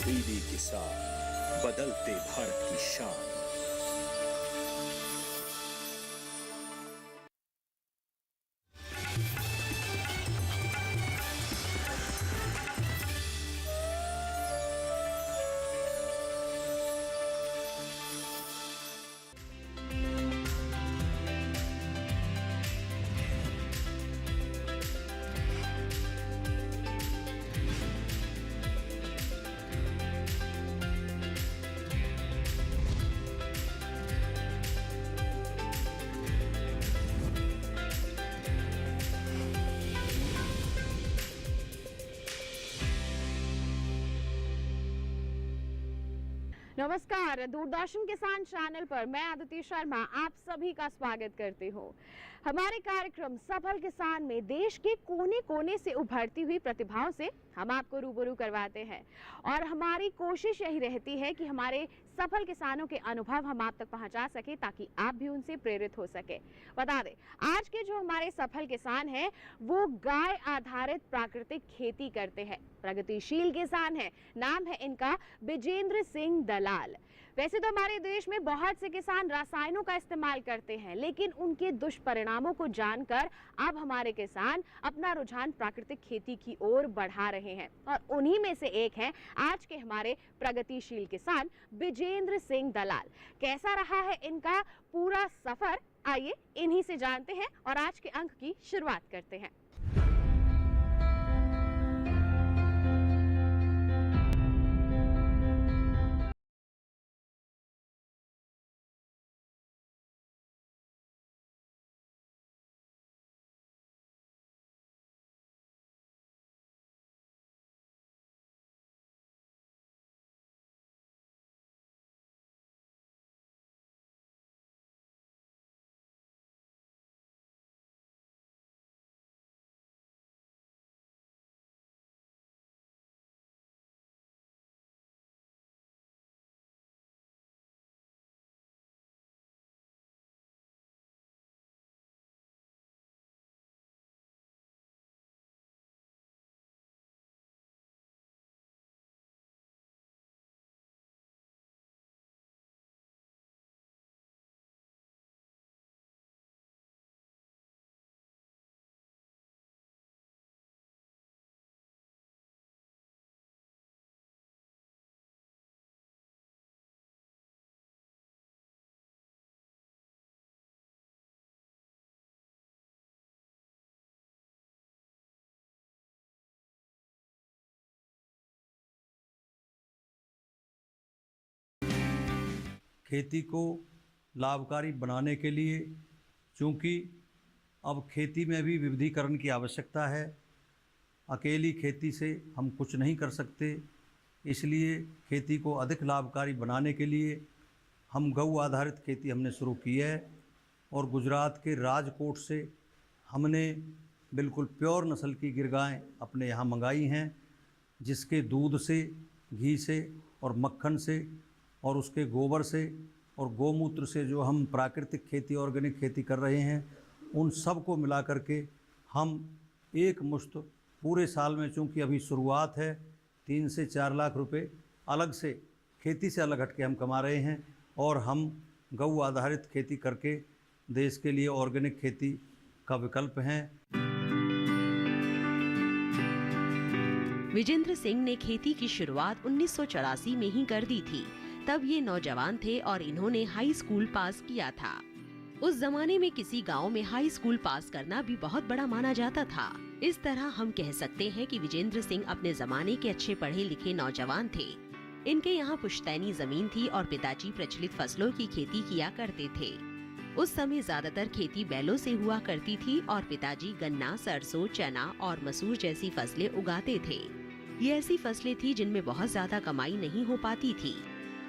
दीदी किसान, बदलते भारत की शान। नमस्कार, दूरदर्शन किसान चैनल पर मैं अदिति शर्मा आप सभी का स्वागत करती हूँ। हमारे कार्यक्रम सफल किसान में देश के कोने कोने से उभरती हुई प्रतिभाओं से हम आपको रूबरू करवाते हैं और हमारी कोशिश यही रहती है कि हमारे सफल किसानों के अनुभव हम आप तक पहुंचा सके ताकि आप भी उनसे प्रेरित हो सके। बता दें, आज के जो हमारे सफल किसान हैं वो गाय आधारित प्राकृतिक खेती करते हैं, प्रगतिशील किसान है। नाम है इनका विजेंद्र सिंह दलाल। वैसे तो हमारे देश में बहुत से किसान रसायनों का इस्तेमाल करते हैं, लेकिन उनके दुष्परिणामों को जानकर अब हमारे किसान अपना रुझान प्राकृतिक खेती की ओर बढ़ा रहे हैं और उन्हीं में से एक है आज के हमारे प्रगतिशील किसान विजेंद्र सिंह दलाल। कैसा रहा है इनका पूरा सफर, आइए इन्हीं से जानते हैं और आज के अंक की शुरुआत करते हैं। खेती को लाभकारी बनाने के लिए, चूँकि अब खेती में भी विविधीकरण की आवश्यकता है, अकेली खेती से हम कुछ नहीं कर सकते, इसलिए खेती को अधिक लाभकारी बनाने के लिए हम गऊ आधारित खेती हमने शुरू की है और गुजरात के राजकोट से हमने बिल्कुल प्योर नस्ल की गिर गायें अपने यहाँ मंगाई हैं, जिसके दूध से, घी से और मक्खन से और उसके गोबर से और गोमूत्र से जो हम प्राकृतिक खेती, ऑर्गेनिक खेती कर रहे हैं, उन सब को मिला करके हम एक मुश्त पूरे साल में, चूँकि अभी शुरुआत है, 3 से 4 लाख रुपए अलग से खेती से अलग हट के हम कमा रहे हैं और हम गऊ आधारित खेती करके देश के लिए ऑर्गेनिक खेती का विकल्प हैं। विजेंद्र सिंह ने खेती की शुरुआत 1984 में ही कर दी थी। तब ये नौजवान थे और इन्होंने हाई स्कूल पास किया था। उस जमाने में किसी गांव में हाई स्कूल पास करना भी बहुत बड़ा माना जाता था। इस तरह हम कह सकते हैं कि विजेंद्र सिंह अपने जमाने के अच्छे पढ़े लिखे नौजवान थे। इनके यहाँ पुश्तैनी जमीन थी और पिताजी प्रचलित फसलों की खेती किया करते थे। उस समय ज्यादातर खेती बैलों से हुआ करती थी और पिताजी गन्ना, सरसों, चना और मसूर जैसी फसलें उगाते थे। ये ऐसी फसलें थी जिनमें बहुत ज्यादा कमाई नहीं हो पाती थी।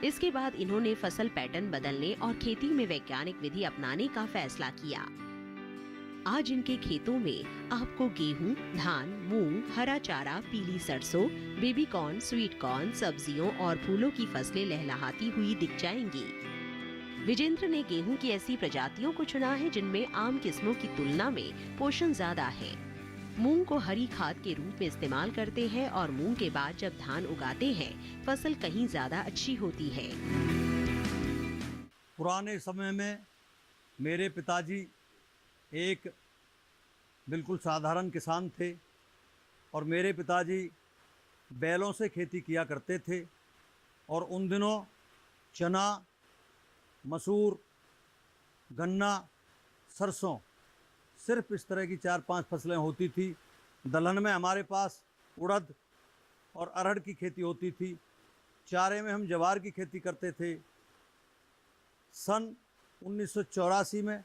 इसके बाद इन्होंने फसल पैटर्न बदलने और खेती में वैज्ञानिक विधि अपनाने का फैसला किया। आज इनके खेतों में आपको गेहूं, धान, मूंग, हरा चारा, पीली सरसों, बेबी कॉर्न, स्वीट कॉर्न, सब्जियों और फूलों की फसलें लहलहाती हुई दिख जाएंगी। विजेंद्र ने गेहूं की ऐसी प्रजातियों को चुना है जिनमें आम किस्मों की तुलना में पोषण ज्यादा है। मूंग को हरी खाद के रूप में इस्तेमाल करते हैं और मूंग के बाद जब धान उगाते हैं फसल कहीं ज्यादा अच्छी होती है। पुराने समय में मेरे पिताजी एक बिल्कुल साधारण किसान थे और मेरे पिताजी बैलों से खेती किया करते थे और उन दिनों चना, मसूर, गन्ना, सरसों, सिर्फ इस तरह की 4-5 फसलें होती थी। दलहन में हमारे पास उड़द और अरहर की खेती होती थी। चारे में हम ज्वार की खेती करते थे। सन 1984 में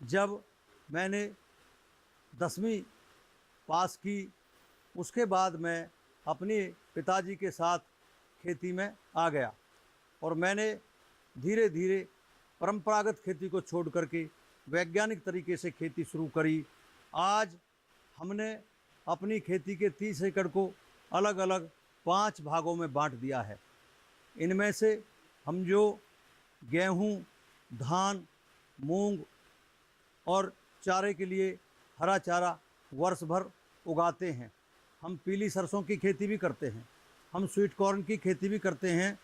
जब मैंने 10वीं पास की, उसके बाद मैं अपने पिताजी के साथ खेती में आ गया और मैंने धीरे धीरे परंपरागत खेती को छोड़ करके वैज्ञानिक तरीके से खेती शुरू करी। आज हमने अपनी खेती के 30 एकड़ को अलग अलग 5 भागों में बांट दिया है। इनमें से हम जो गेहूं, धान, मूंग और चारे के लिए हरा चारा वर्ष भर उगाते हैं। हम पीली सरसों की खेती भी करते हैं, हम स्वीट कॉर्न की खेती भी करते हैं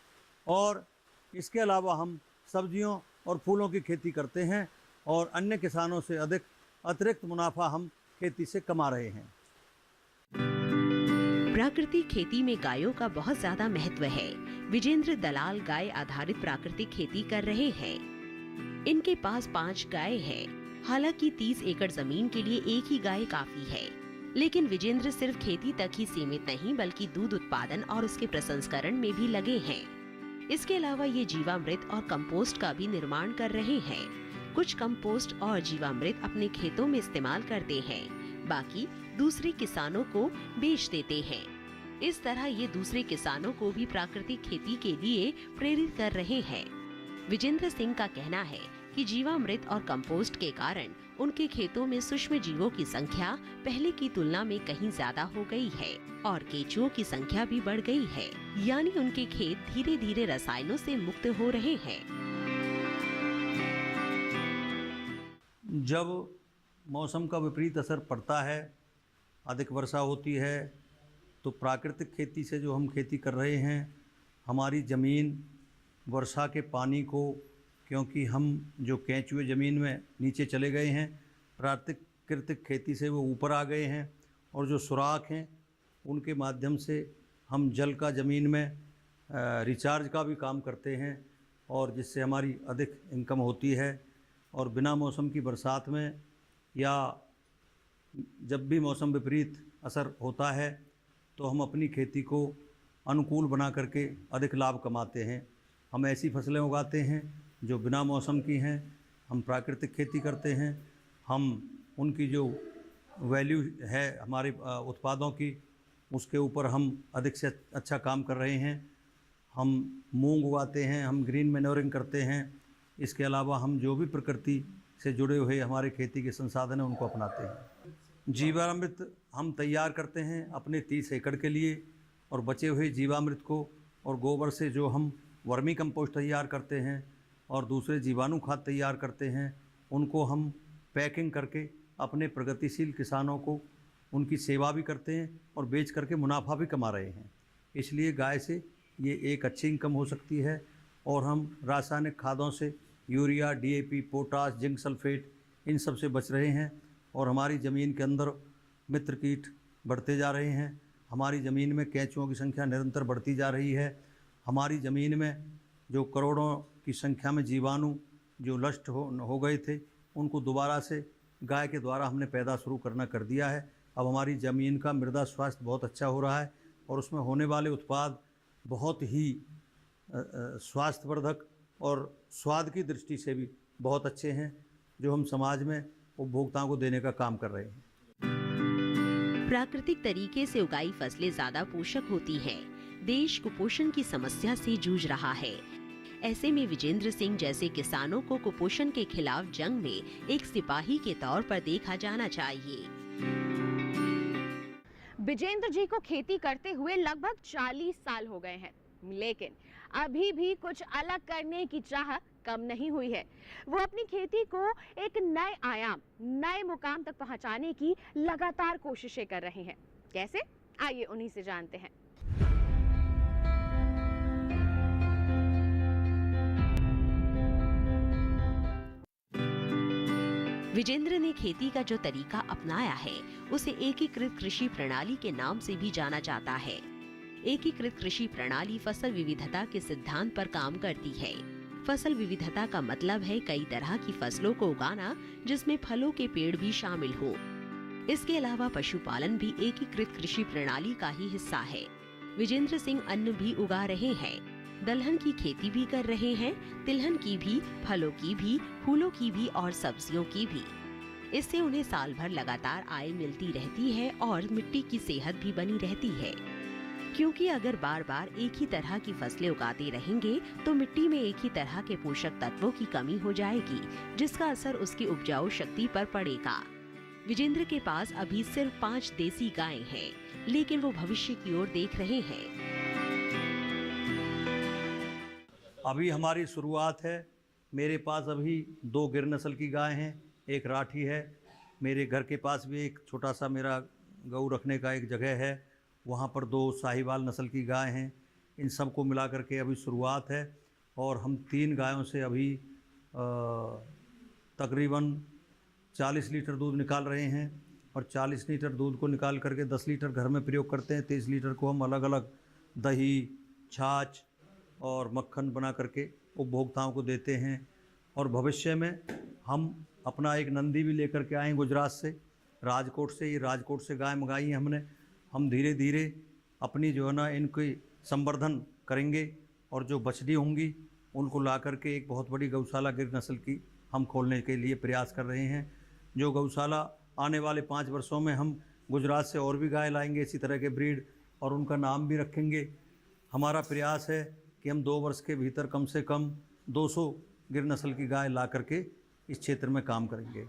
और इसके अलावा हम सब्जियों और फूलों की खेती करते हैं और अन्य किसानों से अधिक अतिरिक्त मुनाफा हम खेती से कमा रहे हैं। प्राकृतिक खेती में गायों का बहुत ज्यादा महत्व है। विजेंद्र दलाल गाय आधारित प्राकृतिक खेती कर रहे हैं। इनके पास 5 गाय हैं। हालांकि 30 एकड़ जमीन के लिए एक ही गाय काफी है, लेकिन विजेंद्र सिर्फ खेती तक ही सीमित नहीं बल्कि दूध उत्पादन और उसके प्रसंस्करण में भी लगे हैं। इसके अलावा ये जीवामृत और कंपोस्ट का भी निर्माण कर रहे हैं। कुछ कंपोस्ट और जीवामृत अपने खेतों में इस्तेमाल करते हैं, बाकी दूसरे किसानों को बेच देते हैं। इस तरह ये दूसरे किसानों को भी प्राकृतिक खेती के लिए प्रेरित कर रहे हैं। विजेंद्र सिंह का कहना है कि जीवामृत और कंपोस्ट के कारण उनके खेतों में सूक्ष्म जीवों की संख्या पहले की तुलना में कहीं ज्यादा हो गई है और केंचुओं की संख्या भी बढ़ गई है, यानी उनके खेत धीरे धीरे रसायनों से मुक्त हो रहे हैं। जब मौसम का विपरीत असर पड़ता है, अधिक वर्षा होती है, तो प्राकृतिक खेती से जो हम खेती कर रहे हैं, हमारी ज़मीन वर्षा के पानी को, क्योंकि हम जो केंचुए ज़मीन में नीचे चले गए हैं, प्राकृतिक खेती से वो ऊपर आ गए हैं और जो सुराख हैं उनके माध्यम से हम जल का ज़मीन में रिचार्ज का भी काम करते हैं और जिससे हमारी अधिक इनकम होती है। और बिना मौसम की बरसात में या जब भी मौसम विपरीत असर होता है तो हम अपनी खेती को अनुकूल बना करके अधिक लाभ कमाते हैं। हम ऐसी फसलें उगाते हैं जो बिना मौसम की हैं, हम प्राकृतिक खेती करते हैं, हम उनकी जो वैल्यू है हमारे उत्पादों की, उसके ऊपर हम अधिक से अच्छा काम कर रहे हैं। हम मूंग उगाते हैं, हम ग्रीन मैन्योरिंग करते हैं। इसके अलावा हम जो भी प्रकृति से जुड़े हुए हमारे खेती के संसाधन हैं उनको अपनाते हैं। जीवामृत हम तैयार करते हैं अपने 30 एकड़ के लिए और बचे हुए जीवामृत को और गोबर से जो हम वर्मी कंपोस्ट तैयार करते हैं और दूसरे जीवाणु खाद तैयार करते हैं, उनको हम पैकिंग करके अपने प्रगतिशील किसानों को उनकी सेवा भी करते हैं और बेच करके मुनाफा भी कमा रहे हैं। इसलिए गाय से ये एक अच्छी इनकम हो सकती है और हम रासायनिक खादों से urea, DAP, potash, zinc sulphate इन सब से बच रहे हैं और हमारी ज़मीन के अंदर मित्र कीट बढ़ते जा रहे हैं। हमारी ज़मीन में केंचुओं की संख्या निरंतर बढ़ती जा रही है। हमारी ज़मीन में जो करोड़ों की संख्या में जीवाणु जो नष्ट हो गए थे, उनको दोबारा से गाय के द्वारा हमने पैदा शुरू करना कर दिया है। अब हमारी ज़मीन का मृदा स्वास्थ्य बहुत अच्छा हो रहा है और उसमें होने वाले उत्पाद बहुत ही स्वास्थ्यवर्धक और स्वाद की दृष्टि से भी बहुत अच्छे हैं, जो हम समाज में उपभोक्ताओं को देने का काम कर रहे हैं। प्राकृतिक तरीके से उगाई फसलें ज्यादा पोषक होती हैं। देश कुपोषण की समस्या से जूझ रहा है। ऐसे में विजेंद्र सिंह जैसे किसानों को कुपोषण के खिलाफ जंग में एक सिपाही के तौर पर देखा जाना चाहिए। विजेंद्र जी को खेती करते हुए लगभग 40 साल हो गए हैं। लेकिन अभी भी कुछ अलग करने की चाह कम नहीं हुई है। वो अपनी खेती को एक नए आयाम, नए मुकाम तक पहुंचाने की लगातार कोशिशें कर रहे हैं। कैसे? आइए उन्हीं से जानते हैं। विजेंद्र ने खेती का जो तरीका अपनाया है उसे एकीकृत कृषि प्रणाली के नाम से भी जाना जाता है। एकीकृत कृषि प्रणाली फसल विविधता के सिद्धांत पर काम करती है। फसल विविधता का मतलब है कई तरह की फसलों को उगाना जिसमें फलों के पेड़ भी शामिल हो। इसके अलावा पशुपालन भी एकीकृत कृषि प्रणाली का ही हिस्सा है। विजेंद्र सिंह अन्न भी उगा रहे हैं, दलहन की खेती भी कर रहे हैं, तिलहन की भी, फलों की भी, फूलों की भी और सब्जियों की भी। इससे उन्हें साल भर लगातार आय मिलती रहती है और मिट्टी की सेहत भी बनी रहती है, क्योंकि अगर बार बार एक ही तरह की फसलें उगाते रहेंगे तो मिट्टी में एक ही तरह के पोषक तत्वों की कमी हो जाएगी, जिसका असर उसकी उपजाऊ शक्ति पर पड़ेगा। विजेंद्र के पास अभी सिर्फ 5 देसी गायें हैं, लेकिन वो भविष्य की ओर देख रहे हैं। अभी हमारी शुरुआत है। मेरे पास अभी 2 गिर नस्ल की गाय हैं, एक राठी है। मेरे घर के पास भी एक छोटा सा मेरा गऊ रखने का एक जगह है, वहाँ पर 2 साहिवाल नस्ल की गाय हैं। इन सब को मिला करके अभी शुरुआत है और हम 3 गायों से अभी तकरीबन 40 लीटर दूध निकाल रहे हैं और 40 लीटर दूध को निकाल करके 10 लीटर घर में प्रयोग करते हैं। 23 लीटर को हम अलग अलग दही, छाछ और मक्खन बना करके उपभोक्ताओं को देते हैं। और भविष्य में हम अपना एक नंदी भी लेकर के आए गुजरात से, राजकोट से। ये राजकोट से गाय मंगाई है हमने। हम धीरे धीरे अपनी जो है ना इनकी संवर्धन करेंगे और जो बछड़ी होंगी उनको ला करके एक बहुत बड़ी गौशाला गिर नस्ल की हम खोलने के लिए प्रयास कर रहे हैं। जो गौशाला आने वाले 5 वर्षों में हम गुजरात से और भी गाय लाएंगे इसी तरह के ब्रीड, और उनका नाम भी रखेंगे। हमारा प्रयास है कि हम 2 वर्ष के भीतर कम से कम 200 गिर नस्ल की गाय ला करके इस क्षेत्र में काम करेंगे।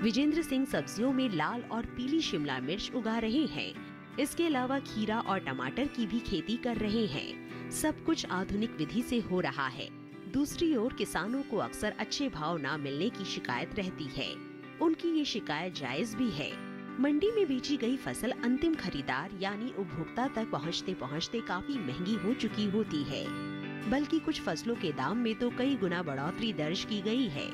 विजेंद्र सिंह सब्जियों में लाल और पीली शिमला मिर्च उगा रहे हैं। इसके अलावा खीरा और टमाटर की भी खेती कर रहे हैं। सब कुछ आधुनिक विधि से हो रहा है। दूसरी ओर किसानों को अक्सर अच्छे भाव न मिलने की शिकायत रहती है। उनकी ये शिकायत जायज भी है। मंडी में बेची गई फसल अंतिम खरीदार यानी उपभोक्ता तक पहुंचते पहुंचते काफी महंगी हो चुकी होती है। बल्कि कुछ फसलों के दाम में तो कई गुना बढ़ोतरी दर्ज की गई है।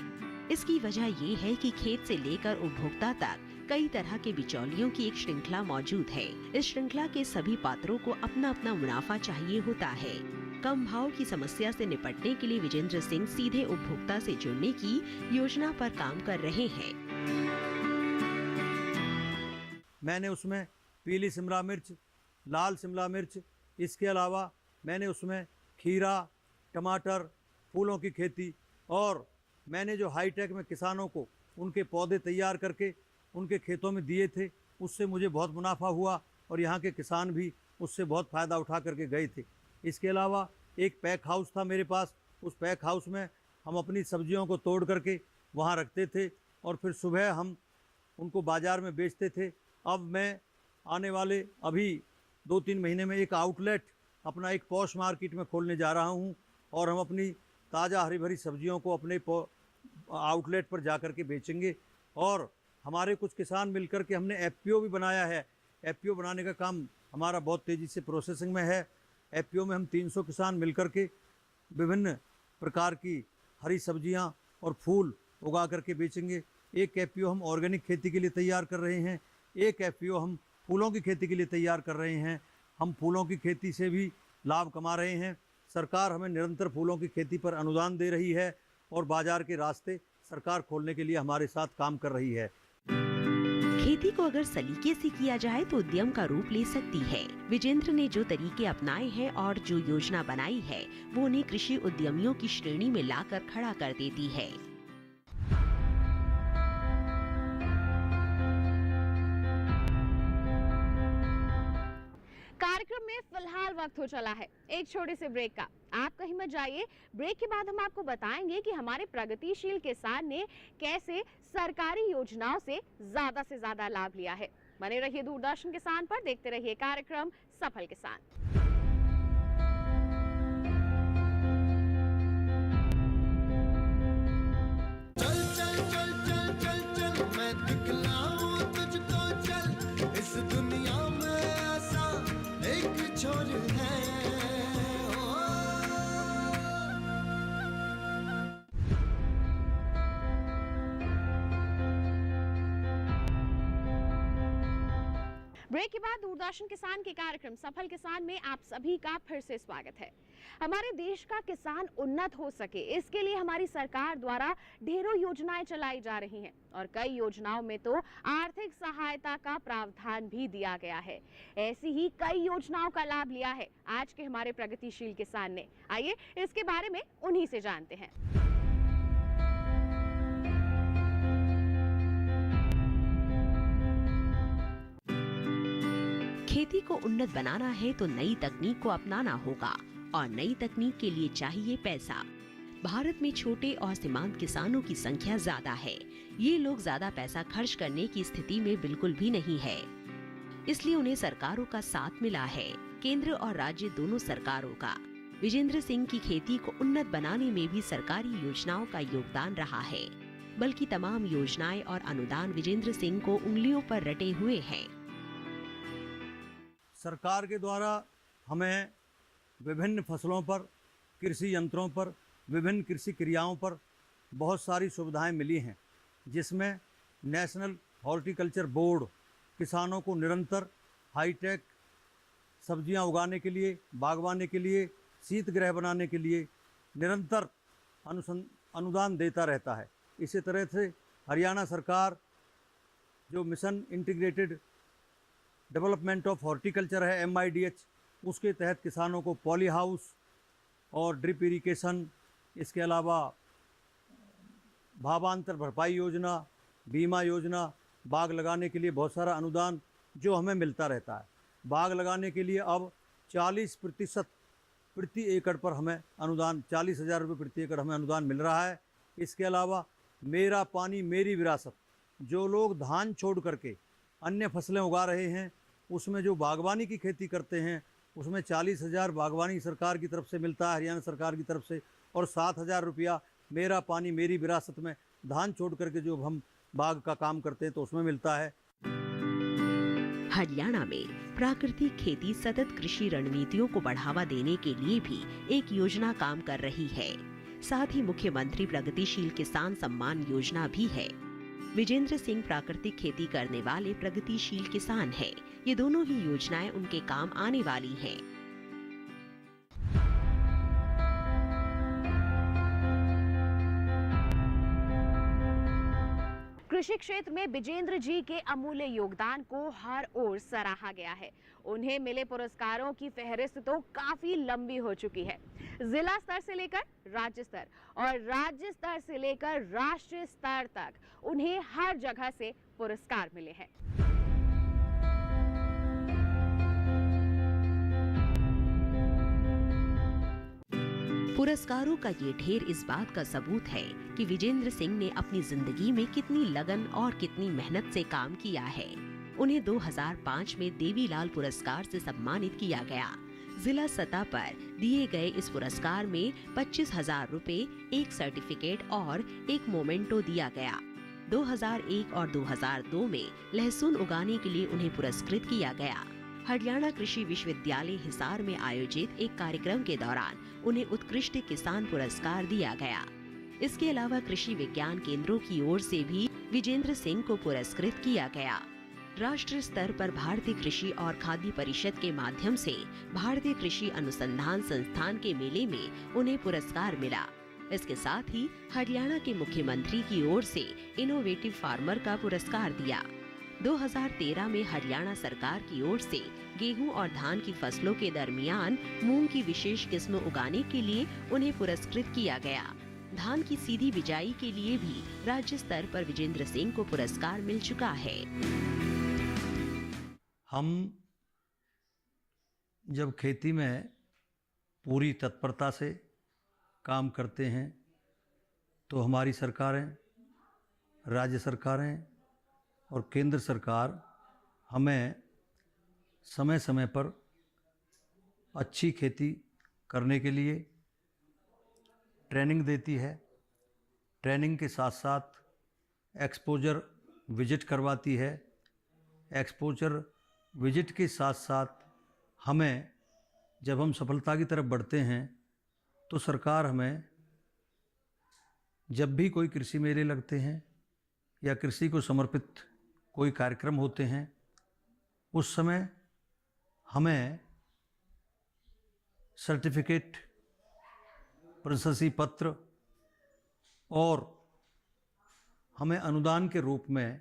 इसकी वजह ये है कि खेत से लेकर उपभोक्ता तक कई तरह के बिचौलियों की एक श्रृंखला मौजूद है। इस श्रृंखला के सभी पात्रों को अपना अपना मुनाफा चाहिए होता है। कम भाव की समस्या से निपटने के लिए विजेंद्र सिंह सीधे उपभोक्ता से जुड़ने की योजना पर काम कर रहे हैं। मैंने उसमें पीली शिमला मिर्च, लाल शिमला मिर्च, इसके अलावा मैंने उसमें खीरा, टमाटर, फूलों की खेती, और मैंने जो हाईटेक में किसानों को उनके पौधे तैयार करके उनके खेतों में दिए थे, उससे मुझे बहुत मुनाफा हुआ और यहाँ के किसान भी उससे बहुत फ़ायदा उठा करके गए थे। इसके अलावा एक पैक हाउस था मेरे पास। उस पैक हाउस में हम अपनी सब्जियों को तोड़ करके वहाँ रखते थे और फिर सुबह हम उनको बाज़ार में बेचते थे। अब मैं आने वाले अभी 2-3 महीने में एक आउटलेट अपना एक पॉश मार्केट में खोलने जा रहा हूँ और हम अपनी ताज़ा हरी भरी सब्जियों को अपने आउटलेट पर जा कर के बेचेंगे। और हमारे कुछ किसान मिलकर के हमने एफपीओ भी बनाया है। एफपीओ बनाने का काम हमारा बहुत तेज़ी से प्रोसेसिंग में है। एफपीओ में हम 300 किसान मिलकर के विभिन्न प्रकार की हरी सब्जियां और फूल उगा करके बेचेंगे। एक एफपीओ हम ऑर्गेनिक खेती के लिए तैयार कर रहे हैं, एक एफपीओ हम फूलों की खेती के लिए तैयार कर रहे हैं। हम फूलों की खेती से भी लाभ कमा रहे हैं। सरकार हमें निरंतर फूलों की खेती पर अनुदान दे रही है और बाजार के रास्ते सरकार खोलने के लिए हमारे साथ काम कर रही है। खेती को अगर सलीके से किया जाए तो उद्यम का रूप ले सकती है। विजेंद्र ने जो तरीके अपनाए हैं और जो योजना बनाई है वो उन्हें कृषि उद्यमियों की श्रेणी में लाकर खड़ा कर देती है। कार्यक्रम में फिलहाल वक्त हो चला है एक छोटे से ब्रेक का। आप कहीं मत जाइए। ब्रेक के बाद हम आपको बताएंगे कि हमारे प्रगतिशील किसान ने कैसे सरकारी योजनाओं से ज्यादा लाभ लिया है। बने रहिए दूरदर्शन किसान पर, देखते रहिए कार्यक्रम सफल किसान। ब्रेक के बाद दूरदर्शन किसान के कार्यक्रम सफल किसान में आप सभी का फिर से स्वागत है। हमारे देश का किसान उन्नत हो सके, इसके लिए हमारी सरकार द्वारा ढेरों योजनाएं चलाई जा रही हैं और कई योजनाओं में तो आर्थिक सहायता का प्रावधान भी दिया गया है। ऐसी ही कई योजनाओं का लाभ लिया है आज के हमारे प्रगतिशील किसान ने। आइए इसके बारे में उन्हीं से जानते हैं। खेती को उन्नत बनाना है तो नई तकनीक को अपनाना होगा और नई तकनीक के लिए चाहिए पैसा। भारत में छोटे और सीमांत किसानों की संख्या ज्यादा है। ये लोग ज्यादा पैसा खर्च करने की स्थिति में बिल्कुल भी नहीं है, इसलिए उन्हें सरकारों का साथ मिला है, केंद्र और राज्य दोनों सरकारों का। विजेंद्र सिंह की खेती को उन्नत बनाने में भी सरकारी योजनाओं का योगदान रहा है, बल्कि तमाम योजनाएं और अनुदान विजेंद्र सिंह को उंगलियों पर रटे हुए हैं। सरकार के द्वारा हमें विभिन्न फसलों पर, कृषि यंत्रों पर, विभिन्न कृषि क्रियाओं पर बहुत सारी सुविधाएं मिली हैं, जिसमें नेशनल हॉर्टिकल्चर बोर्ड किसानों को निरंतर हाईटेक सब्जियां उगाने के लिए, बागवानी के लिए, शीतगृह बनाने के लिए निरंतर अनुदान देता रहता है। इसी तरह से हरियाणा सरकार जो mission integrated development of horticulture है, MIDH, उसके तहत किसानों को पॉली हाउस और ड्रिप इरिगेशन, इसके अलावा भावांतर भरपाई योजना, बीमा योजना, बाग लगाने के लिए बहुत सारा अनुदान जो हमें मिलता रहता है। बाग लगाने के लिए अब 40% प्रति एकड़ पर हमें अनुदान, 40,000 रुपये प्रति एकड़ हमें अनुदान मिल रहा है। इसके अलावा मेरा पानी मेरी विरासत, जो लोग धान छोड़ करके अन्य फसलें उगा रहे हैं, उसमें जो बागवानी की खेती करते हैं, उसमें 40,000 बागवानी सरकार की तरफ से मिलता है, हरियाणा सरकार की तरफ से, और 7,000 रुपया मेरा पानी मेरी विरासत में धान छोड़ करके जो हम बाग का काम करते हैं तो उसमें मिलता है। हरियाणा में प्राकृतिक खेती सतत कृषि रणनीतियों को बढ़ावा देने के लिए भी एक योजना काम कर रही है। साथ ही मुख्यमंत्री प्रगतिशील किसान सम्मान योजना भी है। विजेंद्र सिंह प्राकृतिक खेती करने वाले प्रगतिशील किसान हैं। ये दोनों ही योजनाएं उनके काम आने वाली हैं। कृषि क्षेत्र में विजेंद्र जी के अमूल्य योगदान को हर ओर सराहा गया है। उन्हें मिले पुरस्कारों की फहरिस्त तो काफी लंबी हो चुकी है। जिला स्तर से लेकर राज्य स्तर और राज्य स्तर से लेकर राष्ट्रीय स्तर तक उन्हें हर जगह से पुरस्कार मिले हैं। पुरस्कारों का ये ढेर इस बात का सबूत है कि विजेंद्र सिंह ने अपनी जिंदगी में कितनी लगन और कितनी मेहनत से काम किया है। उन्हें 2005 में देवीलाल पुरस्कार से सम्मानित किया गया। जिला सतह पर दिए गए इस पुरस्कार में 25,000 रुपए, एक सर्टिफिकेट और एक मोमेंटो दिया गया। 2001 और 2002 में लहसुन उगाने के लिए उन्हें पुरस्कृत किया गया। हरियाणा कृषि विश्वविद्यालय हिसार में आयोजित एक कार्यक्रम के दौरान उन्हें उत्कृष्ट किसान पुरस्कार दिया गया। इसके अलावा कृषि विज्ञान केंद्रों की ओर से भी विजेंद्र सिंह को पुरस्कृत किया गया। राष्ट्रीय स्तर पर भारतीय कृषि और खाद्य परिषद के माध्यम से भारतीय कृषि अनुसंधान संस्थान के मेले में उन्हें पुरस्कार मिला। इसके साथ ही हरियाणा के मुख्यमंत्री की ओर से इनोवेटिव फार्मर का पुरस्कार दिया। 2013 में हरियाणा सरकार की ओर से गेहूं और धान की फसलों के दरमियान मूंग की विशेष किस्म उगाने के लिए उन्हें पुरस्कृत किया गया। धान की सीधी बिजाई के लिए भी राज्य स्तर पर विजेंद्र सिंह को पुरस्कार मिल चुका है। हम जब खेती में पूरी तत्परता से काम करते हैं तो हमारी सरकारें, राज्य सरकारें और केंद्र सरकार हमें समय समय पर अच्छी खेती करने के लिए ट्रेनिंग देती है। ट्रेनिंग के साथ साथ एक्सपोजर विजिट करवाती है। एक्सपोजर विजिट के साथ साथ हमें, जब हम सफलता की तरफ बढ़ते हैं तो सरकार हमें, जब भी कोई कृषि मेले लगते हैं या कृषि को समर्पित कोई कार्यक्रम होते हैं, उस समय हमें सर्टिफिकेट, प्रशस्ति पत्र और हमें अनुदान के रूप में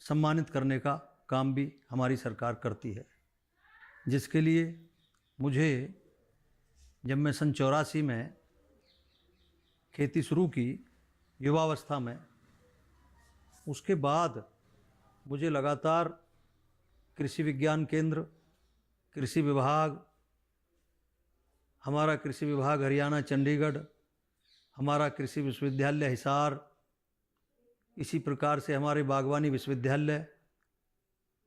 सम्मानित करने का काम भी हमारी सरकार करती है, जिसके लिए मुझे जब मैं सन 84 में खेती शुरू की युवावस्था में, उसके बाद मुझे लगातार कृषि विज्ञान केंद्र, कृषि विभाग, हमारा कृषि विभाग हरियाणा चंडीगढ़, हमारा कृषि विश्वविद्यालय हिसार, इसी प्रकार से हमारे बागवानी विश्वविद्यालय,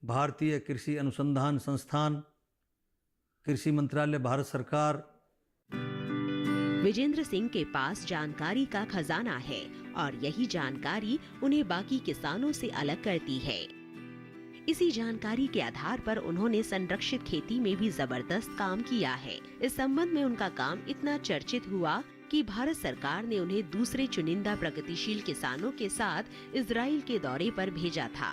भारतीय कृषि अनुसंधान संस्थान, कृषि मंत्रालय भारत सरकार। विजेंद्र सिंह के पास जानकारी का खजाना है और यही जानकारी उन्हें बाकी किसानों से अलग करती है। इसी जानकारी के आधार पर उन्होंने संरक्षित खेती में भी जबरदस्त काम किया है। इस संबंध में उनका काम इतना चर्चित हुआ कि भारत सरकार ने उन्हें दूसरे चुनिंदा प्रगतिशील किसानों के साथ इजराइल के दौरे पर भेजा था।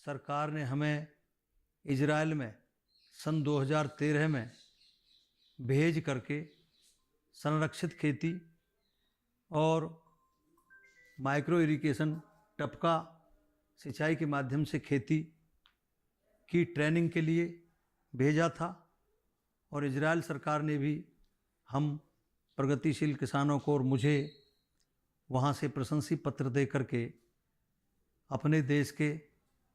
सरकार ने हमें इजराइल में सन 2013 में भेज करके संरक्षित खेती और माइक्रो इरिगेशन, टपका सिंचाई के माध्यम से खेती की ट्रेनिंग के लिए भेजा था। और इजराइल सरकार ने भी हम प्रगतिशील किसानों को और मुझे वहाँ से प्रशंसा पत्र दे करके अपने देश के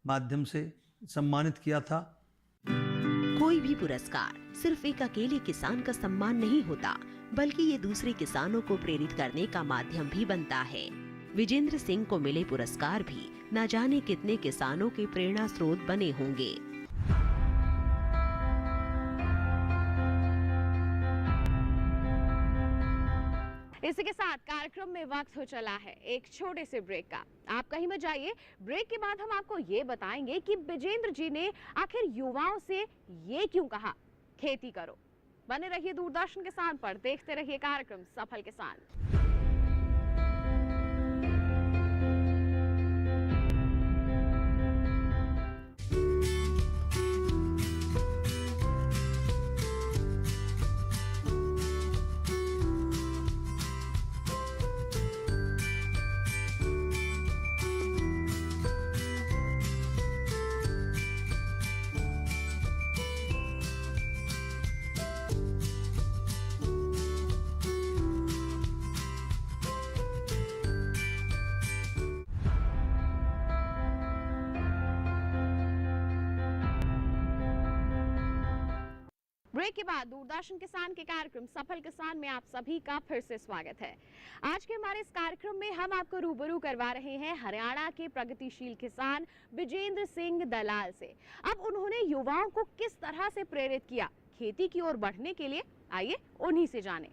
माध्यम से सम्मानित किया था। कोई भी पुरस्कार सिर्फ एक अकेले किसान का सम्मान नहीं होता, बल्कि ये दूसरे किसानों को प्रेरित करने का माध्यम भी बनता है। विजेंद्र सिंह को मिले पुरस्कार भी न जाने कितने किसानों के प्रेरणा स्रोत बने होंगे। इसी के साथ कार्यक्रम में वक्त हो चला है एक छोटे से ब्रेक का। आप कहीं मत जाइए। ब्रेक के बाद हम आपको ये बताएंगे कि विजेंद्र जी ने आखिर युवाओं से ये क्यों कहा, खेती करो। बने रहिए दूरदर्शन किसान पर, देखते रहिए कार्यक्रम सफल किसान। ब्रेक के बाद दूरदर्शन किसान के कार्यक्रम सफल किसान में आप सभी का फिर से स्वागत है। आज के हमारे इस कार्यक्रम में हम आपको रूबरू करवा रहे हैं हरियाणा के प्रगतिशील किसान विजेंद्र सिंह दलाल से। अब उन्होंने युवाओं को किस तरह से प्रेरित किया खेती की ओर बढ़ने के लिए, आइए उन्हीं से जानें।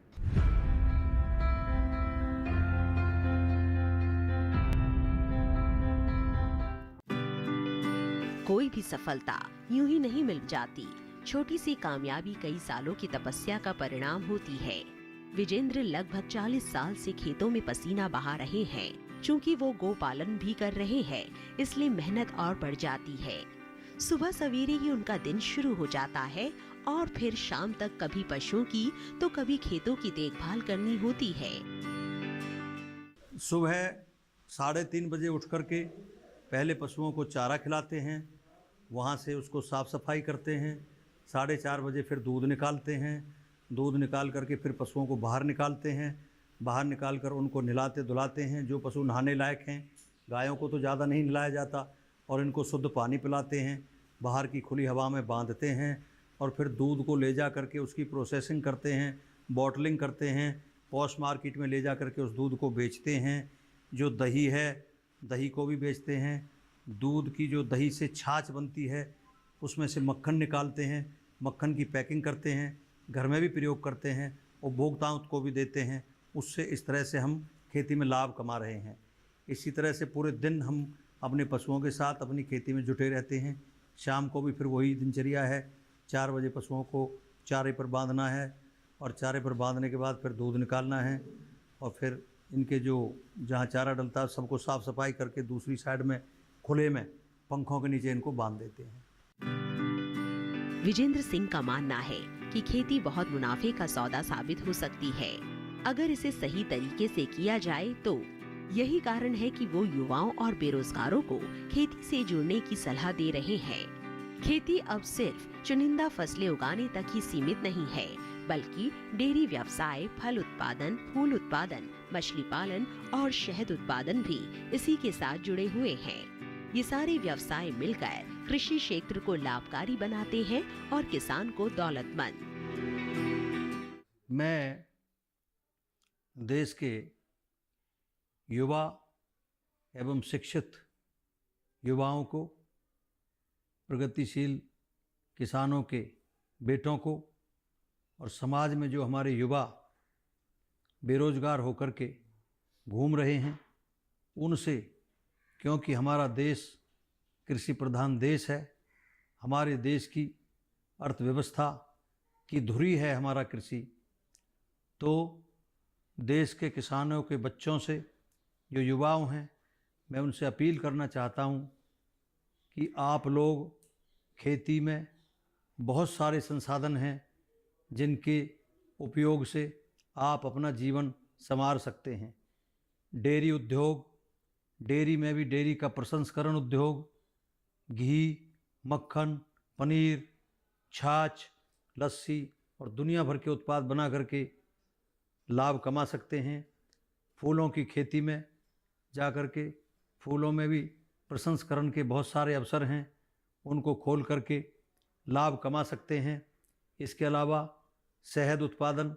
कोई भी सफलता यूं ही नहीं मिल जाती। छोटी सी कामयाबी कई सालों की तपस्या का परिणाम होती है। विजेंद्र लगभग 40 साल से खेतों में पसीना बहा रहे हैं। चूंकि वो गौ पालन भी कर रहे हैं, इसलिए मेहनत और बढ़ जाती है। सुबह सवेरे ही उनका दिन शुरू हो जाता है और फिर शाम तक कभी पशुओं की तो कभी खेतों की देखभाल करनी होती है। सुबह 3:30 बजे उठ करके पहले पशुओं को चारा खिलाते हैं, वहाँ से उसको साफ सफाई करते हैं। 4:30 बजे फिर दूध निकालते हैं। दूध निकाल करके फिर पशुओं को बाहर निकालते हैं। बाहर निकाल कर उनको नहलाते धुलाते हैं। जो पशु नहाने लायक हैं, गायों को तो ज़्यादा नहीं नहलाया जाता, और इनको शुद्ध पानी पिलाते हैं। बाहर की खुली हवा में बांधते हैं और फिर दूध को ले जा करके उसकी प्रोसेसिंग करते हैं, बॉटलिंग करते हैं। पॉश मार्केट में ले जा करके उस दूध को बेचते हैं। जो दही है, दही को भी बेचते हैं। दूध की जो दही से छाछ बनती है, उसमें से मक्खन निकालते हैं। मक्खन की पैकिंग करते हैं, घर में भी प्रयोग करते हैं, उपभोक्ताओं को भी देते हैं। उससे इस तरह से हम खेती में लाभ कमा रहे हैं। इसी तरह से पूरे दिन हम अपने पशुओं के साथ अपनी खेती में जुटे रहते हैं। शाम को भी फिर वही दिनचर्या है। 4 बजे पशुओं को चारे पर बांधना है, और चारे पर बांधने के बाद फिर दूध निकालना है, और फिर इनके जो जहाँ चारा डलता है सबको साफ़ सफाई करके दूसरी साइड में खुले में पंखों के नीचे इनको बांध देते हैं। विजेंद्र सिंह का मानना है कि खेती बहुत मुनाफे का सौदा साबित हो सकती है अगर इसे सही तरीके से किया जाए तो। यही कारण है कि वो युवाओं और बेरोजगारों को खेती से जुड़ने की सलाह दे रहे हैं। खेती अब सिर्फ चुनिंदा फसलें उगाने तक ही सीमित नहीं है, बल्कि डेयरी व्यवसाय, फल उत्पादन, फूल उत्पादन, मछली पालन और शहद उत्पादन भी इसी के साथ जुड़े हुए हैं। ये सारे व्यवसाय मिलकर कृषि क्षेत्र को लाभकारी बनाते हैं और किसान को दौलतमंद। मैं देश के युवा एवं शिक्षित युवाओं को, प्रगतिशील किसानों के बेटों को और समाज में जो हमारे युवा बेरोजगार होकर के घूम रहे हैं उनसे, क्योंकि हमारा देश कृषि प्रधान देश है, हमारे देश की अर्थव्यवस्था की धुरी है हमारा कृषि, तो देश के किसानों के बच्चों से, जो युवाओं हैं, मैं उनसे अपील करना चाहता हूं कि आप लोग खेती में बहुत सारे संसाधन हैं जिनके उपयोग से आप अपना जीवन संवार सकते हैं। डेयरी उद्योग, डेयरी में भी डेयरी का प्रसंस्करण उद्योग, घी, मक्खन, पनीर, छाछ, लस्सी और दुनिया भर के उत्पाद बना करके लाभ कमा सकते हैं। फूलों की खेती में जा कर के फूलों में भी प्रसंस्करण के बहुत सारे अवसर हैं, उनको खोल करके लाभ कमा सकते हैं। इसके अलावा शहद उत्पादन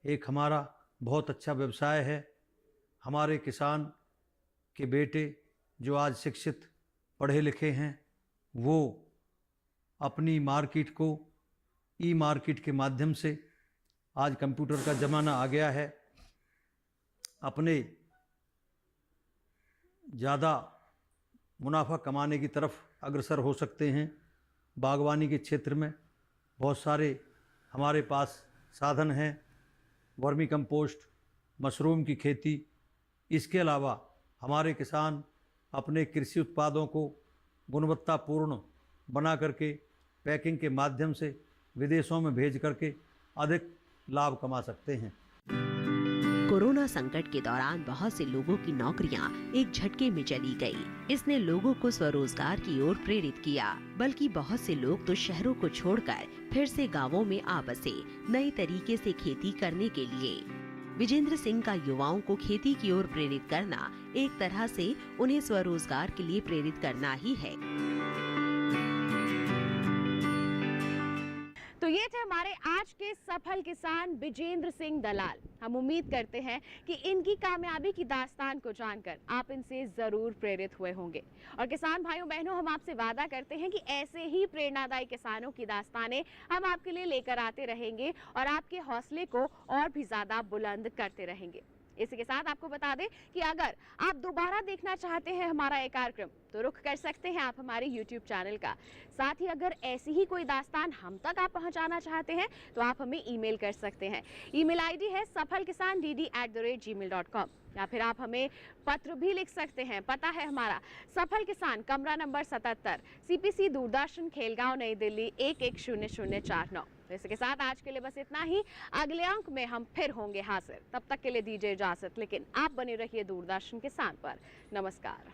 एक हमारा बहुत अच्छा व्यवसाय है। हमारे किसान के बेटे जो आज शिक्षित पढ़े लिखे हैं, वो अपनी मार्केट को ई मार्केट के माध्यम से, आज कंप्यूटर का ज़माना आ गया है, अपने ज़्यादा मुनाफा कमाने की तरफ अग्रसर हो सकते हैं। बागवानी के क्षेत्र में बहुत सारे हमारे पास साधन हैं, वर्मी कंपोस्ट, मशरूम की खेती। इसके अलावा हमारे किसान अपने कृषि उत्पादों को गुणवत्तापूर्ण बना करके पैकिंग के माध्यम से विदेशों में भेज करके अधिक लाभ कमा सकते हैं। कोरोना संकट के दौरान बहुत से लोगों की नौकरियां एक झटके में चली गई। इसने लोगों को स्वरोजगार की ओर प्रेरित किया, बल्कि बहुत से लोग तो शहरों को छोड़कर फिर से गांवों में आ बसे, नए तरीके से खेती करने के लिए। विजेंद्र सिंह का युवाओं को खेती की ओर प्रेरित करना एक तरह से उन्हें स्वरोजगार के लिए प्रेरित करना ही है। तो ये थे हमारे आज के सफल किसान विजेंद्र सिंह दलाल। हम उम्मीद करते हैं कि इनकी कामयाबी की दास्तान को जानकर आप इनसे जरूर प्रेरित हुए होंगे। और किसान भाइयों बहनों, हम आपसे वादा करते हैं कि ऐसे ही प्रेरणादायी किसानों की दास्तानें हम आपके लिए लेकर आते रहेंगे और आपके हौसले को और भी ज्यादा बुलंद करते रहेंगे। इसी के साथ आपको बता दें कि अगर आप दोबारा देखना चाहते हैं हमारा ये कार्यक्रम, तो रुख कर सकते हैं आप हमारे YouTube चैनल का। साथ ही अगर ऐसी ही कोई दास्तान हम तक आप पहुंचाना चाहते हैं तो आप हमें ईमेल कर सकते हैं। ईमेल आईडी है safalkisandd@gmail.com, या फिर आप हमें पत्र भी लिख सकते हैं। पता है हमारा सफल किसान, कमरा नंबर 77, CPC दूरदर्शन, खेलगांव, नई दिल्ली 110049। तो इसके साथ आज के लिए बस इतना ही। अगले अंक में हम फिर होंगे हाजिर। तब तक के लिए दीजिए इजाजत, लेकिन आप बने रहिए दूरदर्शन किसान पर। नमस्कार।